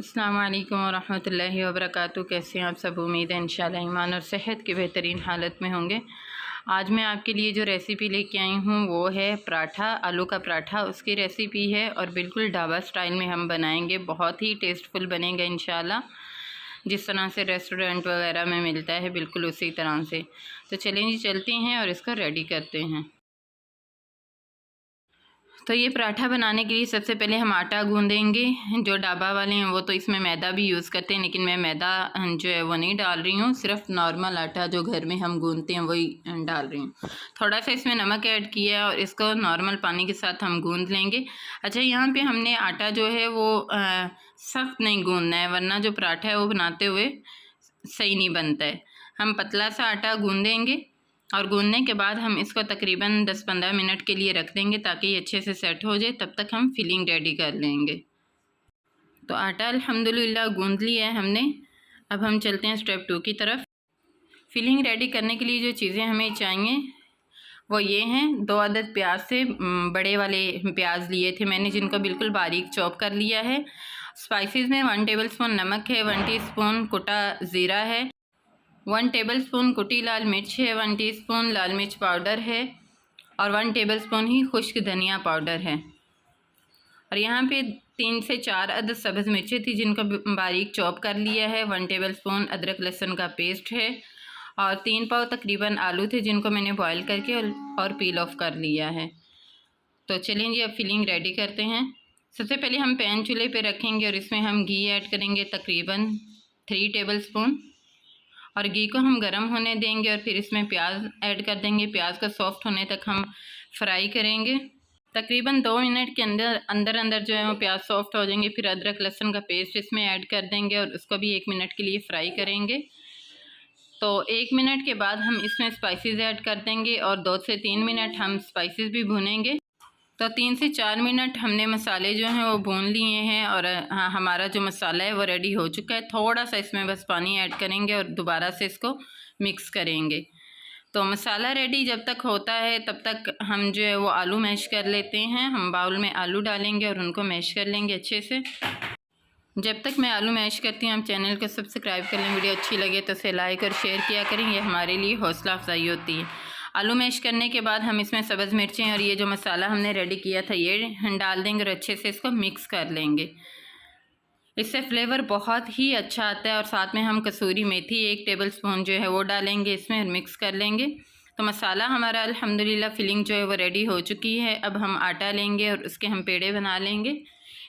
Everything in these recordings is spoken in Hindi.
अस्सलाम वालेकुम वरहमतुल्लाहि वबरकातुहू। कैसे हैं आप सब? उम्मीद है इंशाल्लाह ईमान और सेहत की बेहतरीन हालत में होंगे। आज मैं आपके लिए जो रेसिपी लेके आई हूँ वो है पराठा, आलू का पराठा। उसकी रेसिपी है और बिल्कुल ढाबा स्टाइल में हम बनाएंगे। बहुत ही टेस्टफुल बनेगा इंशाल्लाह, जिस तरह से रेस्टोरेंट वगैरह में मिलता है बिल्कुल उसी तरह से। तो चलें जी, चलते हैं और इसको रेडी करते हैं। तो ये पराठा बनाने के लिए सबसे पहले हम आटा गूँधेंगे। जो ढाबा वाले हैं वो तो इसमें मैदा भी यूज़ करते हैं, लेकिन मैं मैदा जो है वो नहीं डाल रही हूँ। सिर्फ नॉर्मल आटा जो घर में हम गूँधते हैं वही डाल रही हूँ। थोड़ा सा इसमें नमक ऐड किया है और इसको नॉर्मल पानी के साथ हम गूँध लेंगे। अच्छा, यहाँ पे हमने आटा जो है वो सख्त नहीं गूँधना है, वरना जो पराठा है वो बनाते हुए सही नहीं बनता है। हम पतला सा आटा गूँधेंगे और गूँधने के बाद हम इसको तकरीबन 10-15 मिनट के लिए रख देंगे ताकि ये अच्छे से सेट हो जाए। तब तक हम फिलिंग रेडी कर लेंगे। तो आटा अल्हम्दुलिल्लाह गूँध लिया है हमने। अब हम चलते हैं स्टेप 2 की तरफ। फिलिंग रेडी करने के लिए जो चीज़ें हमें चाहिए वो ये हैं। 2 अदद प्याज से बड़े वाले प्याज लिए थे मैंने, जिनको बिल्कुल बारीक चॉप कर लिया है। स्पाइसेस में 1 टेबलस्पून नमक है, 1 टीस्पून कुटा ज़ीरा है, 1 टेबलस्पून कुटी लाल मिर्च है, 1 टीस्पून लाल मिर्च पाउडर है और 1 टेबलस्पून ही खुश्क धनिया पाउडर है। और यहाँ पे 3 से 4 अदद सब्ज़ मिर्चें थी जिनको बारीक चॉप कर लिया है। 1 टेबलस्पून अदरक लहसुन का पेस्ट है और 3 पाव तकरीबन आलू थे जिनको मैंने बॉयल करके और पील ऑफ कर लिया है। तो चलें जी, अब फिलिंग रेडी करते हैं। सबसे पहले हम पैन चूल्हे पे रखेंगे और इसमें हम घी ऐड करेंगे तकरीबन 3 टेबलस्पून। और घी को हम गरम होने देंगे और फिर इसमें प्याज ऐड कर देंगे। प्याज का सॉफ्ट होने तक हम फ्राई करेंगे। तकरीबन 2 मिनट के अंदर जो है वो प्याज सॉफ्ट हो जाएंगे। फिर अदरक लहसुन का पेस्ट इसमें ऐड कर देंगे और उसको भी 1 मिनट के लिए फ्राई करेंगे। तो 1 मिनट के बाद हम इसमें स्पाइसेस ऐड कर देंगे और 2 से 3 मिनट हम स्पाइसेस भी भूनेंगे। तो 3 से 4 मिनट हमने मसाले जो हैं वो भून लिए हैं और हाँ, हमारा जो मसाला है वो रेडी हो चुका है। थोड़ा सा इसमें बस पानी ऐड करेंगे और दोबारा से इसको मिक्स करेंगे। तो मसाला रेडी जब तक होता है तब तक हम जो है वो आलू मैश कर लेते हैं। हम बाउल में आलू डालेंगे और उनको मैश कर लेंगे अच्छे से। जब तक मैं आलू मैश करती हूँ आप चैनल को सब्सक्राइब कर लें। वीडियो अच्छी लगे तो उसे लाइक और शेयर किया करें, ये हमारे लिए हौसला अफजाई होती है। आलू मैश करने के बाद हम इसमें सब्ज़ मिर्चें और ये जो मसाला हमने रेडी किया था ये डाल देंगे और अच्छे से इसको मिक्स कर लेंगे। इससे फ्लेवर बहुत ही अच्छा आता है। और साथ में हम कसूरी मेथी 1 टेबलस्पून जो है वो डालेंगे इसमें और मिक्स कर लेंगे। तो मसाला हमारा अल्हम्दुलिल्लाह फिलिंग जो है वो रेडी हो चुकी है। अब हम आटा लेंगे और उसके हम पेड़े बना लेंगे।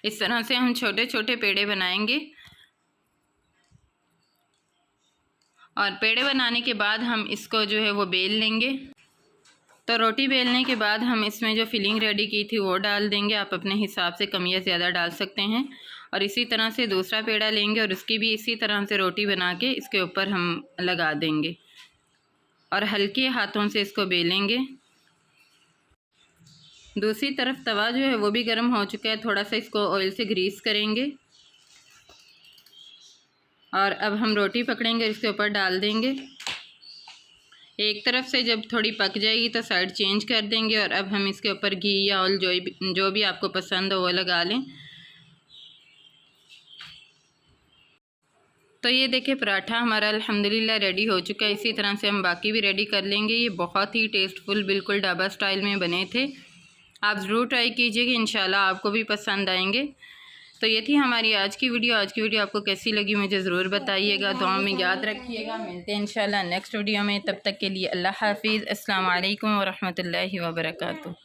इस तरह से हम छोटे छोटे पेड़े बनाएंगे और पेड़े बनाने के बाद हम इसको जो है वो बेल लेंगे। तो रोटी बेलने के बाद हम इसमें जो फिलिंग रेडी की थी वो डाल देंगे। आप अपने हिसाब से कम या ज़्यादा डाल सकते हैं। और इसी तरह से दूसरा पेड़ा लेंगे और उसकी भी इसी तरह से रोटी बना के इसके ऊपर हम लगा देंगे और हल्के हाथों से इसको बेलेंगे। दूसरी तरफ तवा जो है वो भी गर्म हो चुका है। थोड़ा सा इसको ऑयल से ग्रीस करेंगे और अब हम रोटी पकड़ेंगे और इसके ऊपर डाल देंगे। एक तरफ से जब थोड़ी पक जाएगी तो साइड चेंज कर देंगे और अब हम इसके ऊपर घी या ऑयल जो भी आपको पसंद हो वो लगा लें। तो ये देखिए पराठा हमारा अल्हम्दुलिल्लाह रेडी हो चुका है। इसी तरह से हम बाकी भी रेडी कर लेंगे। ये बहुत ही टेस्टफुल बिल्कुल ढाबा स्टाइल में बने थे। आप ज़रूर ट्राई कीजिएगा, इंशाल्लाह आपको भी पसंद आएंगे। तो ये थी हमारी आज की वीडियो। आज की वीडियो आपको कैसी लगी मुझे ज़रूर बताइएगा। दुआ में याद रखिएगा। मिलते हैं इंशाल्लाह नेक्स्ट वीडियो में। तब तक के लिए अल्लाह हाफिज़। अस्सलाम वालेकुम वरहमतुल्लाहि वबरकातुहू।